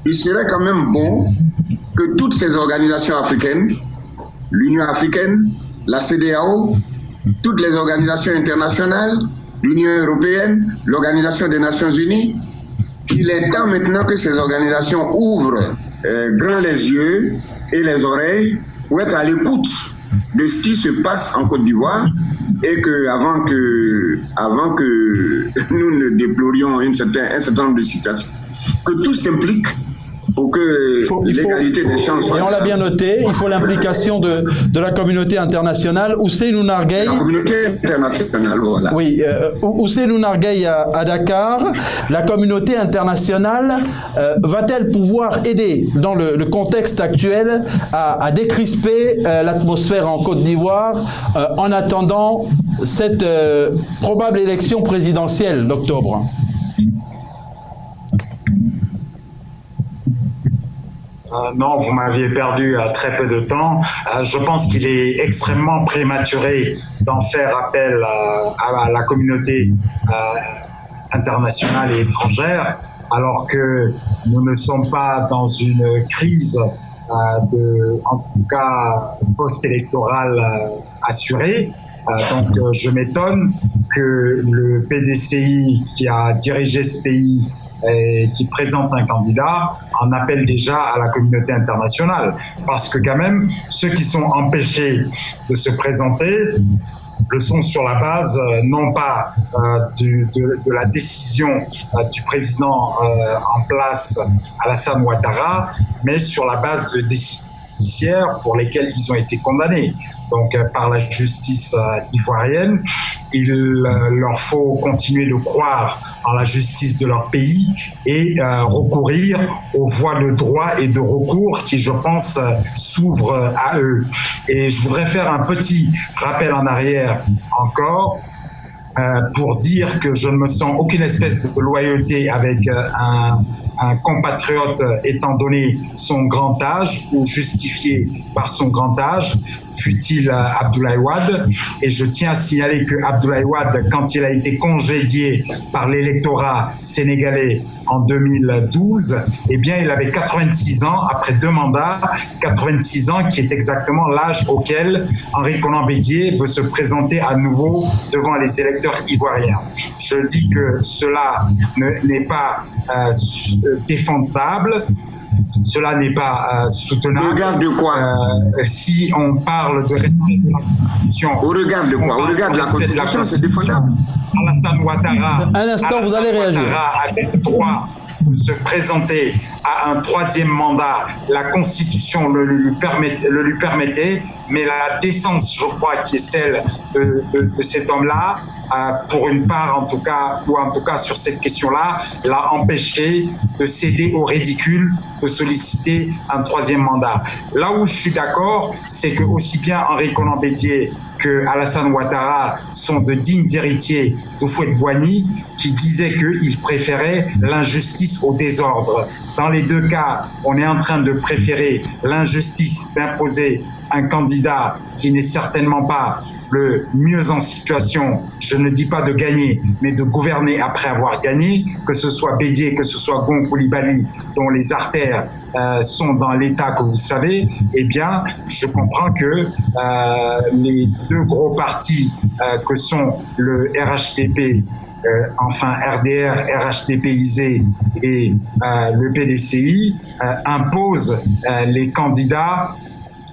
Il serait quand même bon que toutes ces organisations africaines, l'Union africaine, la CEDEAO, toutes les organisations internationales, l'Union européenne, l'Organisation des Nations Unies, il est temps maintenant que ces organisations ouvrent grand les yeux et les oreilles pour être à l'écoute de ce qui se passe en Côte d'Ivoire et que avant que nous ne déplorions un certain nombre de situations, que tout s'implique pour que l'égalité des chances soit...
Et on l'a bien noté, il faut l'implication de la communauté internationale. Ousseynou Nargueï...
La communauté internationale, voilà.
Oui, Ousseynou Nargueï à Dakar, la communauté internationale va-t-elle pouvoir aider dans le contexte actuel à décrisper l'atmosphère en Côte d'Ivoire en attendant cette probable élection présidentielle d'octobre ?
Non, vous m'aviez perdu à très peu de temps. Je pense qu'il est extrêmement prématuré d'en faire appel à la communauté internationale et étrangère, alors que nous ne sommes pas dans une crise en tout cas post-électorale assurée. Donc je m'étonne que le PDCI qui a dirigé ce pays et qui présente un candidat en appelle déjà à la communauté internationale. Parce que quand même, ceux qui sont empêchés de se présenter le sont sur la base non pas de la décision du président en place Alassane Ouattara, mais sur la base de décisions pour lesquelles ils ont été condamnés. Donc par la justice ivoirienne, il leur faut continuer de croire en la justice de leur pays et recourir aux voies de droit et de recours qui, je pense, s'ouvrent à eux. Et je voudrais faire un petit rappel en arrière encore pour dire que je ne me sens aucune espèce de loyauté avec un compatriote étant donné son grand âge ou justifié par son grand âge, fut-il Abdoulaye Wade. Et je tiens à signaler que Abdoulaye Wade, quand il a été congédié par l'électorat sénégalais en 2012, eh bien, il avait 86 ans, après 2 mandats, 86 ans, qui est exactement l'âge auquel Henri Konan Bédié veut se présenter à nouveau devant les électeurs ivoiriens. Je dis que cela n'est pas défendable, cela n'est pas soutenable.
Au regard de quoi
si on parle de respect de la Constitution.
Au regard de quoi? Au regard de la Constitution, c'est défendable.
Alassane Ouattara.
Un instant, vous allez réagir.
Ouattara avait le droit de se présenter à un 3e mandat. La Constitution le lui permettait, mais la décence, je crois, qui est celle de cet homme-là, pour une part en tout cas, ou en tout cas sur cette question-là, l'a empêché de céder au ridicule, de solliciter un troisième mandat. Là où je suis d'accord, c'est que aussi bien Henri Konan Bédié que Alassane Ouattara sont de dignes héritiers d'Houphouët-Boigny, qui disait qu'il préférait l'injustice au désordre. Dans les deux cas, on est en train de préférer l'injustice d'imposer un candidat qui n'est certainement pas le mieux en situation, je ne dis pas de gagner, mais de gouverner après avoir gagné, que ce soit Bédié, que ce soit Gon Coulibaly, dont les artères sont dans l'état que vous savez, eh bien, je comprends que les deux gros partis que sont le RHDP, enfin RDR, RHDPisé et le PDCI, imposent les candidats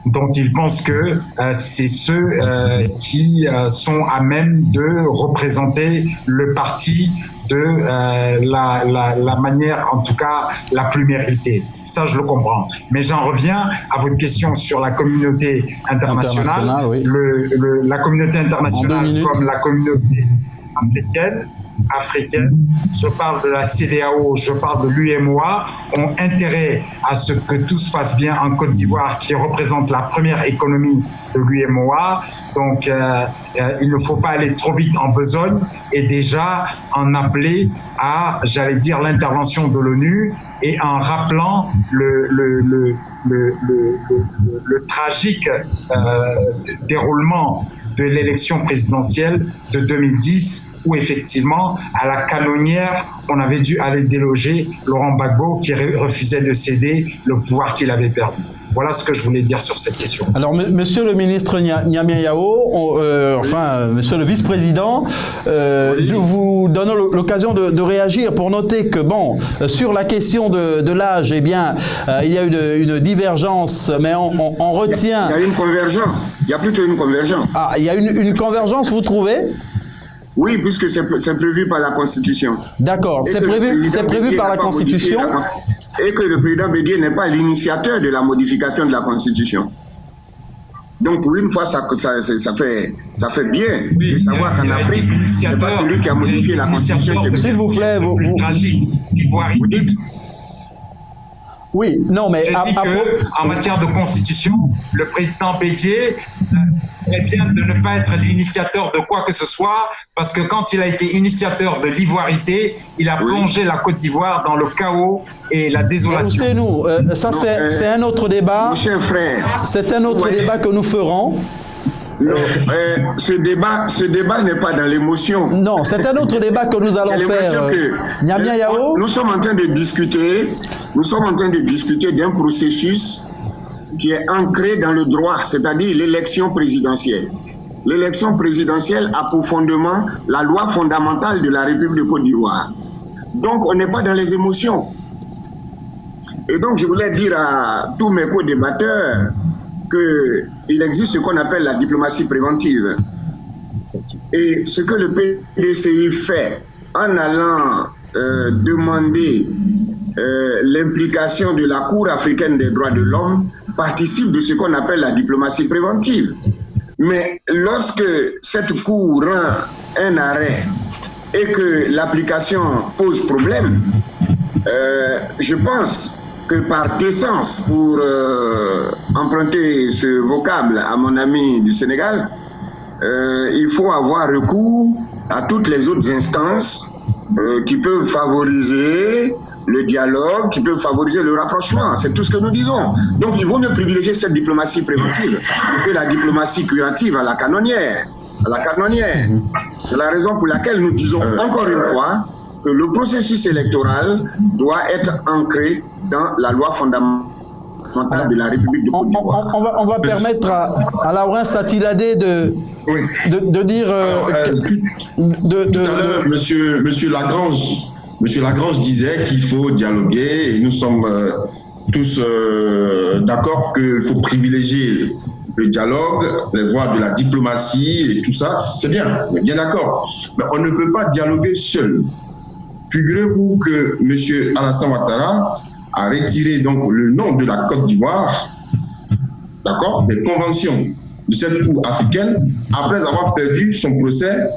dont ils pensent que c'est ceux qui sont à même de représenter le parti de la manière, en tout cas, la plus méritée. Ça, je le comprends. Mais j'en reviens à votre question sur la communauté internationale. Oui. La communauté internationale comme la communauté africaine, je parle de la CEDEAO, je parle de l'UEMOA, ont intérêt à ce que tout se passe bien en Côte d'Ivoire, qui représente la première économie de l'UEMOA. Donc, il ne faut pas aller trop vite en besogne et déjà en appeler à, j'allais dire, l'intervention de l'ONU et en rappelant le tragique déroulement de l'élection présidentielle de 2010, où effectivement, à la canonnière, on avait dû aller déloger Laurent Gbagbo qui refusait de céder le pouvoir qu'il avait perdu. Voilà ce que je voulais dire sur cette question.
Alors, monsieur le ministre Niamey Yao, monsieur le vice-président, nous vous donnons l'occasion de réagir pour noter que, bon, sur la question de l'âge, eh bien, il y a une divergence, mais on retient...
Il y a une convergence. Il y a plutôt une convergence.
Ah, il y a une convergence, vous trouvez ?
Oui, puisque c'est prévu par la Constitution.
D'accord, c'est prévu par la Constitution.
Et que le président Bédié n'est pas l'initiateur de la modification de la Constitution. Donc pour une fois, ça fait bien de savoir qu'en Afrique, c'est pas celui qui a modifié la Constitution.
S'il vous plaît, vous dites. Oui, non, mais
en matière de constitution, le président Bédié est bien de ne pas être l'initiateur de quoi que ce soit, parce que quand il a été initiateur de l'ivoirité, il a plongé la Côte d'Ivoire dans le chaos et la désolation.
C'est nous, ça c'est un autre débat.
Mon cher frère,
c'est un autre débat que nous ferons.
Non, ce débat n'est pas dans l'émotion.
Non, c'est un autre débat que nous allons faire. Niamey Yao.
Nous sommes en train de discuter d'un processus qui est ancré dans le droit, c'est-à-dire l'élection présidentielle. L'élection présidentielle a pour fondement la loi fondamentale de la République de Côte d'Ivoire. Donc, on n'est pas dans les émotions. Et donc, je voulais dire à tous mes co-débatteurs qu'il existe ce qu'on appelle la diplomatie préventive. Et ce que le PDCI fait en allant demander l'implication de la Cour africaine des droits de l'homme participe de ce qu'on appelle la diplomatie préventive. Mais lorsque cette Cour rend un arrêt et que l'application pose problème, je pense que par décence, pour emprunter ce vocable à mon ami du Sénégal, il faut avoir recours à toutes les autres instances qui peuvent favoriser le dialogue, qui peuvent favoriser le rapprochement. C'est tout ce que nous disons. Donc il vaut mieux privilégier cette diplomatie préventive que la diplomatie curative à la canonnière. C'est la raison pour laquelle nous disons encore une fois que le processus électoral doit être ancré dans la loi fondamentale de la République de Côte d'Ivoire.
On va permettre à Laurent Satiladé de dire...
tout à l'heure, monsieur Lagrange disait qu'il faut dialoguer et nous sommes tous d'accord qu'il faut privilégier le dialogue, les voies de la diplomatie et tout ça, c'est bien, on est bien d'accord. Mais on ne peut pas dialoguer seul. Figurez-vous que M. Alassane Ouattara a retiré donc le nom de la Côte d'Ivoire, d'accord, des conventions de cette Cour africaine après avoir perdu son procès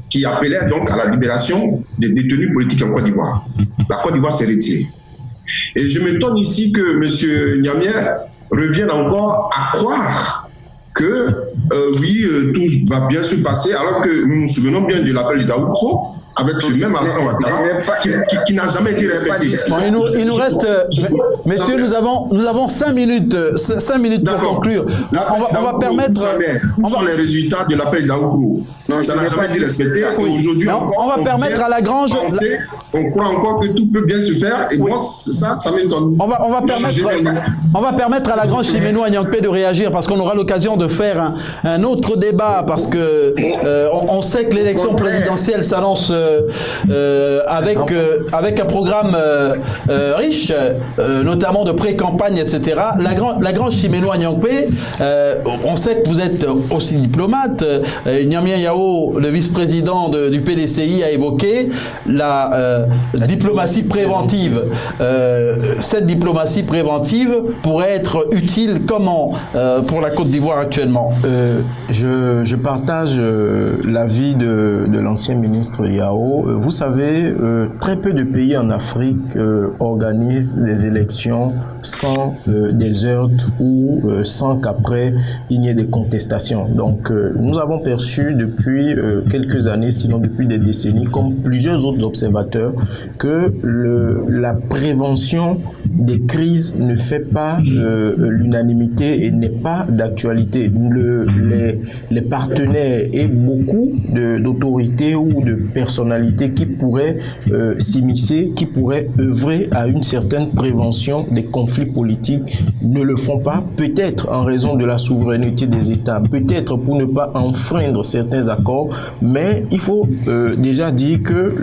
qui appelait donc à la libération des détenus politiques en Côte d'Ivoire. La Côte d'Ivoire s'est retirée. Et je m'étonne ici que M. Niamey revienne encore à croire que oui, tout va bien se passer, alors que nous nous souvenons bien de l'appel de Daoukro, avec ce même Alassane Ouattara, qui n'a jamais été respecté.
Bon, il nous reste, messieurs, nous avons 5 minutes pour conclure. On va permettre.
Où sont les résultats de l'appel d'Aoukro? Ça n'a jamais été respecté. Aujourd'hui,
on va permettre à Lagrange.
On croit encore que tout peut bien se faire, et moi, ça m'étonne.
On va permettre à Lagrange Simenou Agnangpé de réagir, parce qu'on aura l'occasion de faire un autre débat, parce que on sait que l'élection présidentielle s'annonce avec un programme riche, notamment de pré-campagne, etc. Lagrange Simenou Agnangpé, on sait que vous êtes aussi diplomate. Niamey Yao, le vice-président du PDCI, a évoqué la diplomatie préventive. Cette diplomatie préventive pourrait être utile comment pour la Côte d'Ivoire actuellement?
Je partage l'avis de l'ancien ministre Yao. Vous savez, très peu de pays en Afrique organisent des élections sans des heurts ou sans qu'après il n'y ait des contestations. Donc nous avons perçu depuis quelques années, sinon depuis des décennies, comme plusieurs autres observateurs, que la prévention des crises ne fait pas l'unanimité et n'est pas d'actualité. Les partenaires et beaucoup d'autorités ou de personnalités qui pourraient s'immiscer, qui pourraient œuvrer à une certaine prévention des conflits politiques ne le font pas, peut-être en raison de la souveraineté des États, peut-être pour ne pas enfreindre certains accords, mais il faut déjà dire que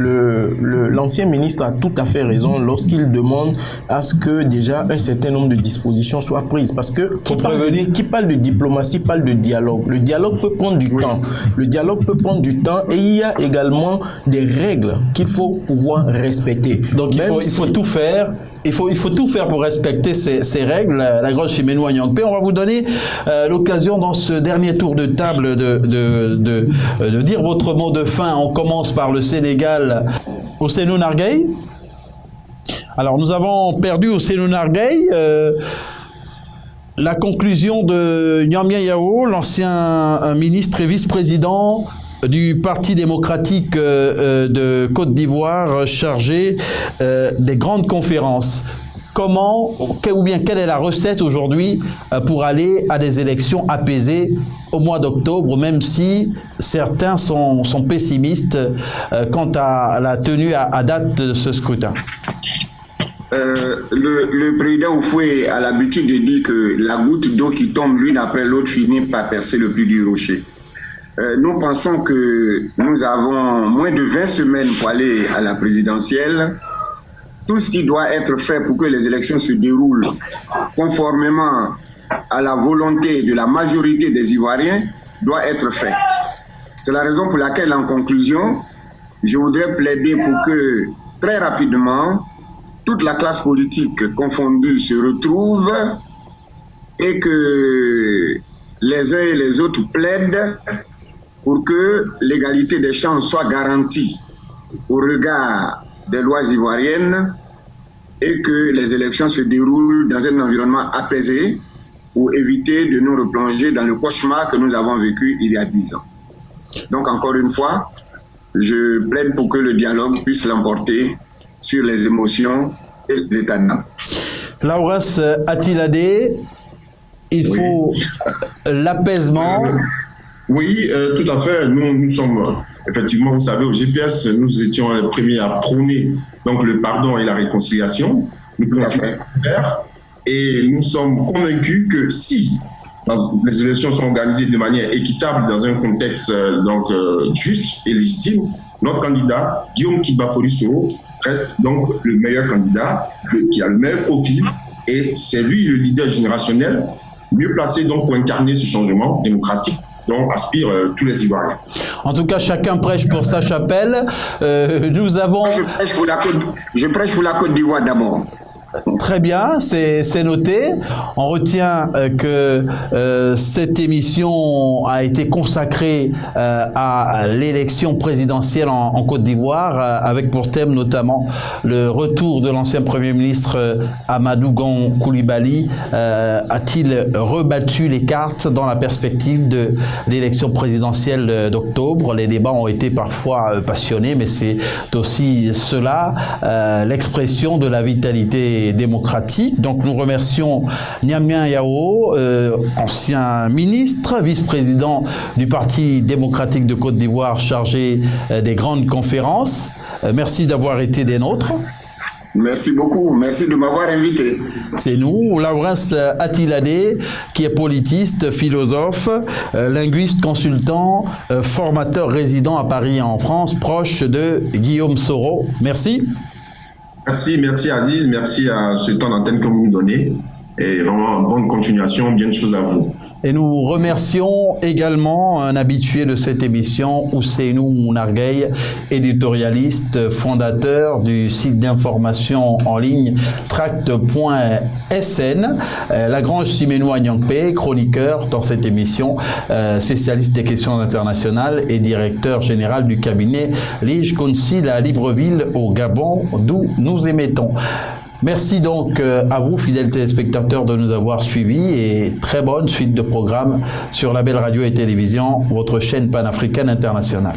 l'ancien ministre a tout à fait raison lorsqu'il demande à ce que déjà un certain nombre de dispositions soient prises, parce que qui parle de diplomatie parle de dialogue. Le dialogue peut prendre du temps. Le dialogue peut prendre du temps, et il y a également des règles qu'il faut pouvoir respecter.
Donc il faut tout faire. Il faut tout faire pour respecter ces règles. Lagrange Simenou Agnangpé, on va vous donner l'occasion dans ce dernier tour de table de dire votre mot de fin. On commence par le Sénégal. Ousseynou Nargueil. Alors nous avons perdu Ousseynou Nargueil. La conclusion de Niamey Yao, l'ancien ministre et vice-président du Parti démocratique de Côte d'Ivoire, chargé des grandes conférences. Comment, ou bien quelle est la recette aujourd'hui pour aller à des élections apaisées au mois d'octobre, même si certains sont pessimistes quant à la tenue à date de ce scrutin?
Le président Oufoué a l'habitude de dire que la goutte d'eau qui tombe l'une après l'autre finit par percer le plus du rocher. Nous pensons que nous avons moins de 20 semaines pour aller à la présidentielle. Tout ce qui doit être fait pour que les élections se déroulent conformément à la volonté de la majorité des Ivoiriens doit être fait. C'est la raison pour laquelle, en conclusion, je voudrais plaider pour que, très rapidement, toute la classe politique confondue se retrouve et que les uns et les autres plaident pour que l'égalité des chances soit garantie au regard des lois ivoiriennes et que les élections se déroulent dans un environnement apaisé pour éviter de nous replonger dans le cauchemar que nous avons vécu il y a 10 ans. Donc encore une fois, je plaide pour que le dialogue puisse l'emporter sur les émotions et les états d'âme.
Laurence Atiladé, il faut l'apaisement.
Oui, tout à fait. Nous sommes, effectivement, vous savez, au GPS, nous étions les premiers à prôner donc, le pardon et la réconciliation. Nous continuons à faire. Et nous sommes convaincus que si les élections sont organisées de manière équitable dans un contexte juste et légitime, notre candidat, Guillaume Kibafori Soro, reste donc le meilleur candidat, qui a le meilleur profil, et c'est lui le leader générationnel, mieux placé donc pour incarner ce changement démocratique dont aspirent tous les Ivoiriens.
En tout cas, chacun prêche pour sa chapelle. Nous avons...
Je prêche pour la Côte d'Ivoire d'abord.
Très bien, c'est noté. On retient que cette émission a été consacrée à l'élection présidentielle en Côte d'Ivoire, avec pour thème notamment le retour de l'ancien Premier ministre Amadou Gon Coulibaly. A-t-il rebattu les cartes dans la perspective de l'élection présidentielle d'octobre? Les débats ont été parfois passionnés, mais c'est aussi cela, l'expression de la vitalité démocratique. Donc nous remercions Niamien Yao, ancien ministre, vice-président du Parti démocratique de Côte d'Ivoire, chargé des grandes conférences. Merci d'avoir été des nôtres.
Merci beaucoup, merci de m'avoir invité.
C'est nous, Laurence Attiladé, qui est politiste, philosophe, linguiste, consultant, formateur résident à Paris en France, proche de Guillaume Soro. Merci.
Merci Aziz, merci à ce temps d'antenne que vous nous donnez. Et vraiment, bonne continuation, bien de choses à vous.
Et nous remercions également un habitué de cette émission, Ousseynou Nargueil, éditorialiste, fondateur du site d'information en ligne tract.sn, Lagrange Siménois Nyangpe, chroniqueur dans cette émission, spécialiste des questions internationales et directeur général du cabinet Lige Council à Libreville au Gabon, d'où nous émettons. Merci donc à vous, fidèles téléspectateurs, de nous avoir suivis et très bonne suite de programmes sur la Belle Radio et Télévision, votre chaîne panafricaine internationale.